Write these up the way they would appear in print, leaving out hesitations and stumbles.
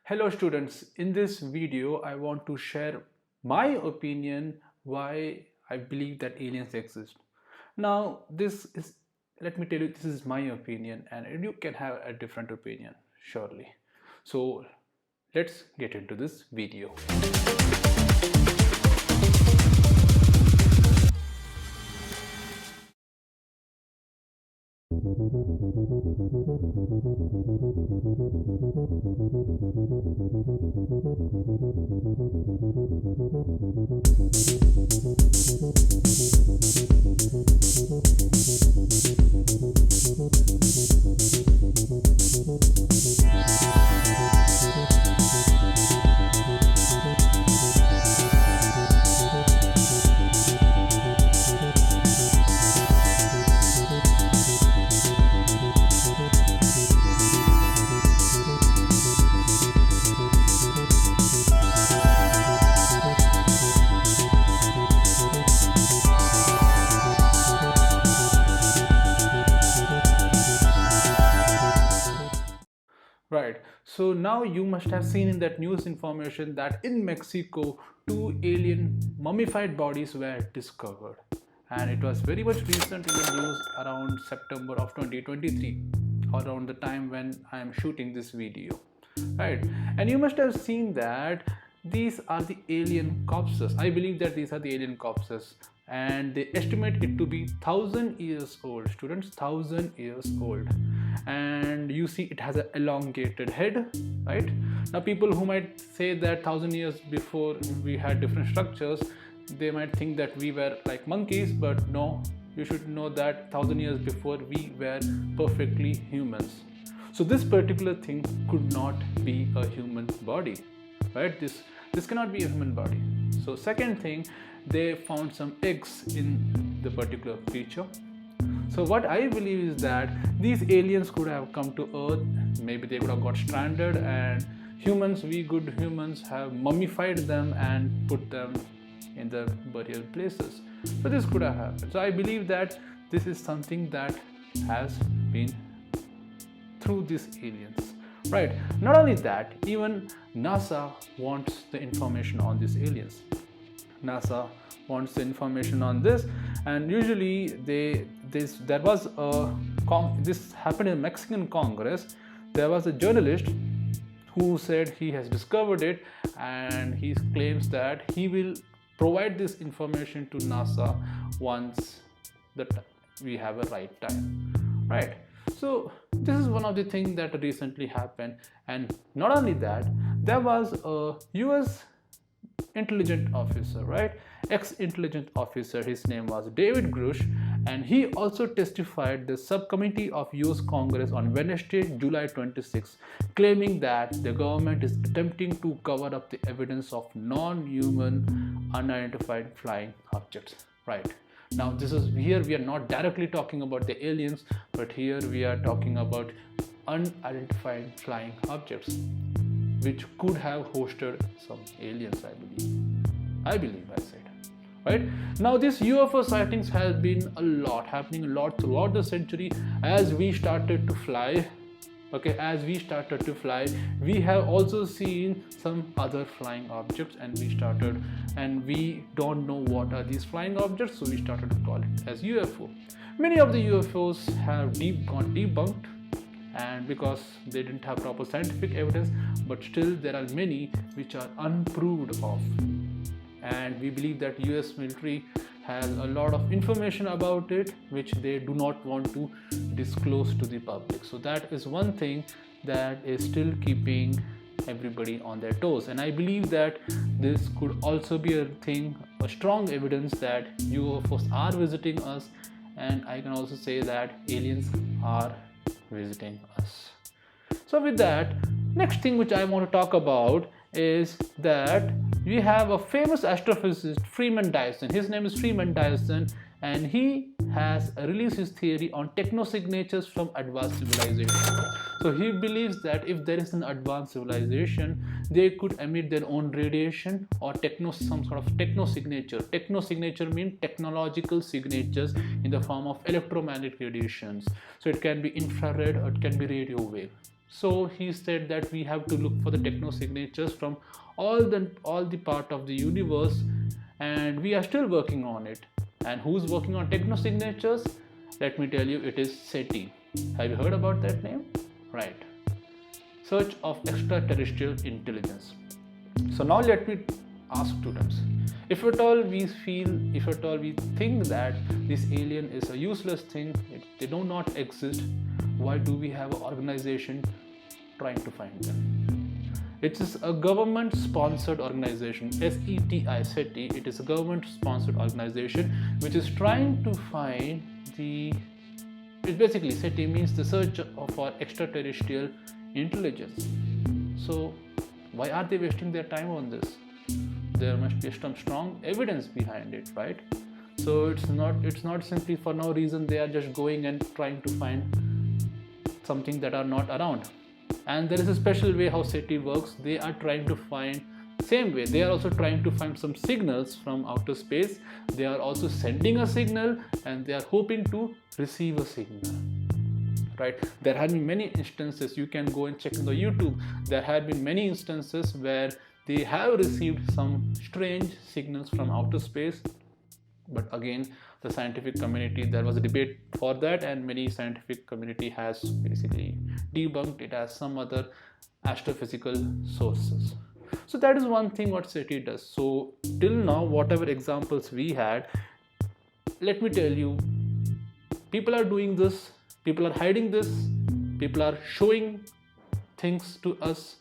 Hello students, in this video I want to share my opinion why I believe that aliens exist. Now let me tell you, this is my opinion and you can have a different opinion surely. So let's get into this video. Right, so now you must have seen in that news information that in Mexico, two alien mummified bodies were discovered, and it was very much recent in the news around September of 2023, around the time when I am shooting this video, right? And you must have seen that these are the alien corpses. I believe that these are the alien corpses, and they estimate it to be 1,000 years old. Students, 1,000 years old. And you see it has an elongated head, right? Now people who might say that 1,000 years before we had different structures, they might think that we were like monkeys, but no, you should know that 1,000 years before we were perfectly humans. So this particular thing could not be a human body, right? This cannot be a human body. So second thing, they found some eggs in the particular creature. So what I believe is that these aliens could have come to Earth. Maybe they could have got stranded, and humans, we good humans, have mummified them and put them in the burial places. So this could have happened. So I believe that this is something that has been through these aliens, right? Not only that, even NASA wants the information on these aliens. NASA wants the information on this, and usually this happened in Mexican Congress. There was a journalist who said he has discovered it, and he claims that he will provide this information to NASA once we have a right time, right? So this is one of the things that recently happened. And not only that, there was a US intelligent officer, right? Ex-intelligent officer, his name was David Grush, and he also testified the subcommittee of US Congress on Wednesday, July 26, claiming that the government is attempting to cover up the evidence of non-human unidentified flying objects, right? Now here we are not directly talking about the aliens, but here we are talking about unidentified flying objects which could have hosted some aliens. I said, right? Now these UFO sightings have been happening a lot throughout the century. As we started to fly, we have also seen some other flying objects, and we don't know what are these flying objects, so we started to call it as UFO. Many of the UFOs have gone debunked, and because they didn't have proper scientific evidence, but still there are many which are unproved of, and we believe that US military has a lot of information about it which they do not want to disclose to the public. So that is one thing that is still keeping everybody on their toes, and I believe that this could also be a strong evidence that UFOs are visiting us, and I can also say that aliens are visiting us. So with that, next thing which I want to talk about is that we have a famous astrophysicist, Freeman Dyson. His name is Freeman Dyson, and he has released his theory on technosignatures from advanced civilization. So he believes that if there is an advanced civilization, they could emit their own radiation or some sort of technosignature. Technosignature means technological signatures in the form of electromagnetic radiations. So it can be infrared or it can be radio wave. So he said that we have to look for the techno signatures from all the part of the universe, and we are still working on it. And who's working on techno signatures? Let me tell you, it is SETI. Have you heard about that name? Right. Search of extraterrestrial intelligence. So now let me ask students, if at all we think that this alien is a useless thing, they do not exist, why do we have an organization trying to find them? It is a government sponsored organization, SETI. It is a government sponsored organization which is trying to find basically SETI means the search for extraterrestrial intelligence. So why are they wasting their time on this? There must be some strong evidence behind it, right? So it's not simply for no reason they are just going and trying to find something that are not around. And there is a special way how SETI works. They are trying to find, same way, they are also trying to find some signals from outer space. They are also sending a signal and they are hoping to receive a signal. Right? There have been many instances, you can go and check on the YouTube. There have been many instances where they have received some strange signals from outer space, but again, the scientific community, there was a debate for that, and many scientific community has basically debunked it as some other astrophysical sources. So that is one thing what SETI does. So till now, whatever examples we had, let me tell you, people are doing this, people are hiding this, people are showing things to us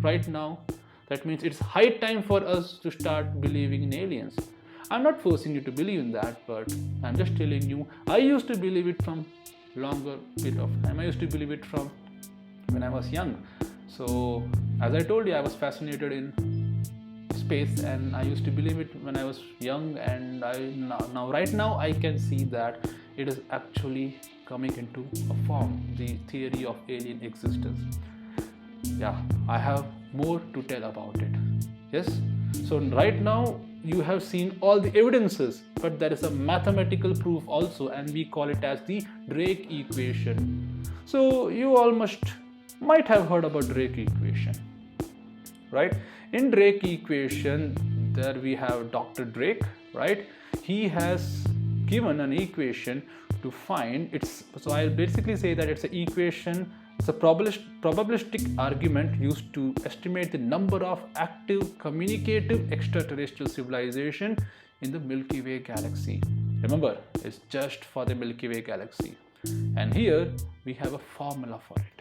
right now. That means it's high time for us to start believing in aliens. I'm not forcing you to believe in that, but I'm just telling you, I used to believe it from longer period of time. I used to believe it from when I was young. So as I told you, I was fascinated in space and I used to believe it when I was young, and right now I can see that it is actually coming into a form, the theory of alien existence. Yeah, I have more to tell about it. Yes, so right now you have seen all the evidences, but there is a mathematical proof also, and we call it as the Drake equation. So you all might have heard about Drake equation, right? In Drake equation, there we have Dr. Drake, right? He has given an equation to find its, so I'll basically say that it's an equation. It's a probabilistic argument used to estimate the number of active communicative extraterrestrial civilization in the Milky Way galaxy. Remember, it's just for the Milky Way galaxy. And here we have a formula for it,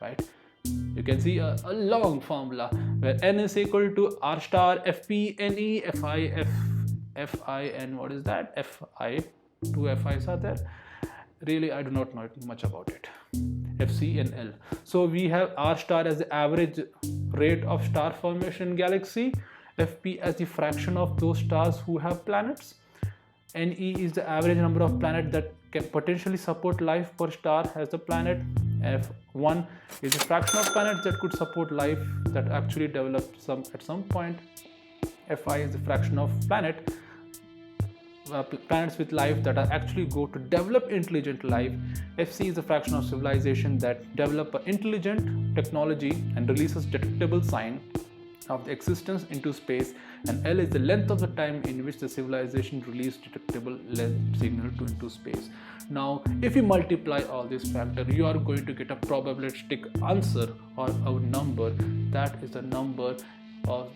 right? You can see a long formula where n is equal to r star fp ne fi and what is that? Fi, two fi's are there. Really, I do not know much about it. Fc and L. So we have R star as the average rate of star formation in galaxy, Fp as the fraction of those stars who have planets, Ne is the average number of planets that can potentially support life per star as the planet, F1 is the fraction of planets that could support life that actually developed at some point, Fi is the fraction of planets with life that are actually go to develop intelligent life. Fc is a fraction of civilization that develop an intelligent technology and releases detectable sign of the existence into space, and L is the length of the time in which the civilization released detectable length signal into space. Now if you multiply all these factors, you are going to get a probabilistic answer or a number. That is the number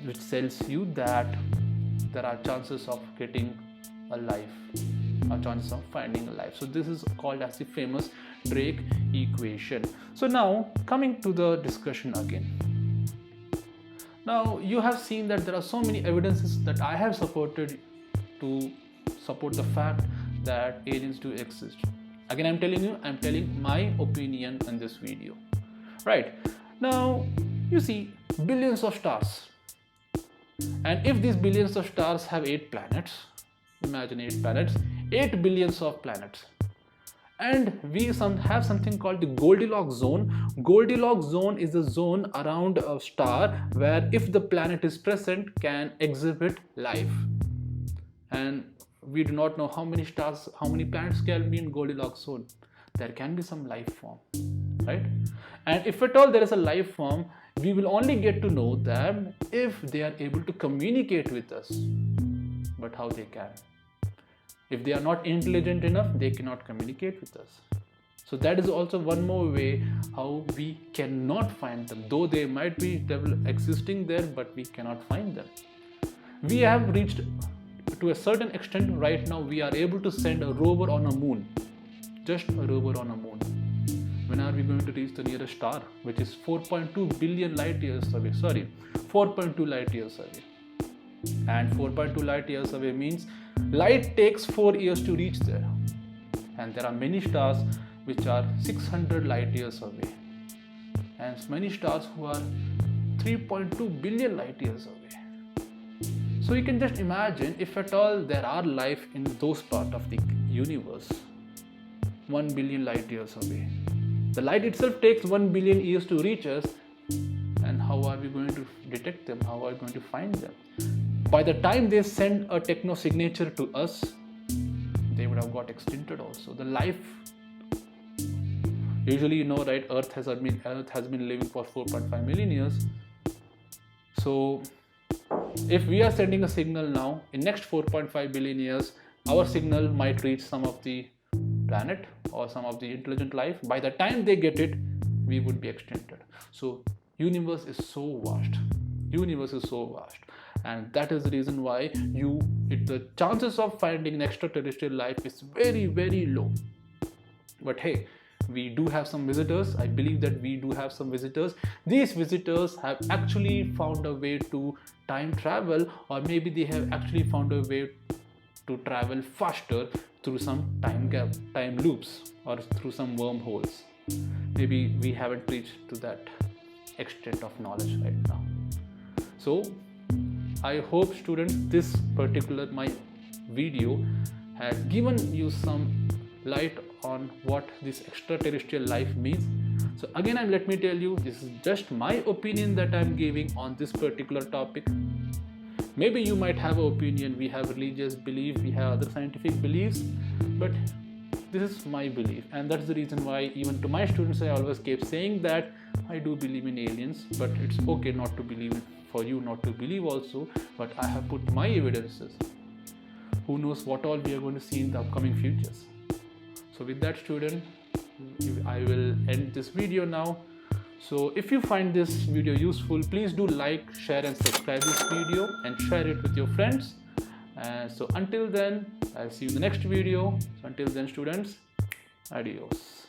which tells you that there are chances of getting a life, or chances of finding a life. So this is called as the famous Drake equation. So now coming to the discussion again. Now you have seen that there are so many evidences that I have supported to support the fact that aliens do exist. Again, I'm telling my opinion in this video. Right, now you see billions of stars, and if these billions of stars have 8 planets, imagine 8 planets, 8 billions of planets, and we have something called the Goldilocks zone. Goldilocks zone is a zone around a star where if the planet is present can exhibit life, and we do not know how many planets can be in Goldilocks zone. There can be some life form, right? And if at all there is a life form, we will only get to know them if they are able to communicate with us. But how they can? If they are not intelligent enough, they cannot communicate with us. So that is also one more way how we cannot find them. Though they might be existing there, but we cannot find them. We have reached to a certain extent right now. We are able to send a rover on a moon. Just a rover on a moon. When are we going to reach the nearest star, which is 4.2 billion light years away? 4.2 light years away. And 4.2 light years away means light takes 4 years to reach there. And there are many stars which are 600 light years away. And many stars who are 3.2 billion light years away. So you can just imagine if at all there are life in those parts of the universe, 1 billion light years away. The light itself takes 1 billion years to reach us, and how are we going to detect them? How are we going to find them? By the time they send a techno signature to us, they would have got extincted also. The life, usually you know, right? Earth has been living for 4.5 million years. So if we are sending a signal now, in next 4.5 billion years, our signal might reach some of the planet or some of the intelligent life. By the time they get it, we would be extincted. So universe is so vast. And that is the reason why the chances of finding an extraterrestrial life is very, very low. But hey, we do have some visitors. I believe that we do have some visitors. These visitors have actually found a way to time travel, or maybe they have actually found a way to travel faster through some time loops, or through some wormholes. Maybe we haven't reached to that extent of knowledge right now. So I hope, students, this particular my video has given you some light on what this extraterrestrial life means. So again, let me tell you, this is just my opinion that I'm giving on this particular topic. Maybe you might have an opinion. We have religious belief, we have other scientific beliefs, but this is my belief, and that's the reason why even to my students I always keep saying that I do believe in aliens, but it's okay not to believe, for you not to believe also, but I have put my evidences. Who knows what all we are going to see in the upcoming futures. So with that, student, I will end this video now. So if you find this video useful, please do like, share and subscribe this video and share it with your friends. So until then, I'll see you in the next video. So until then, students, adios.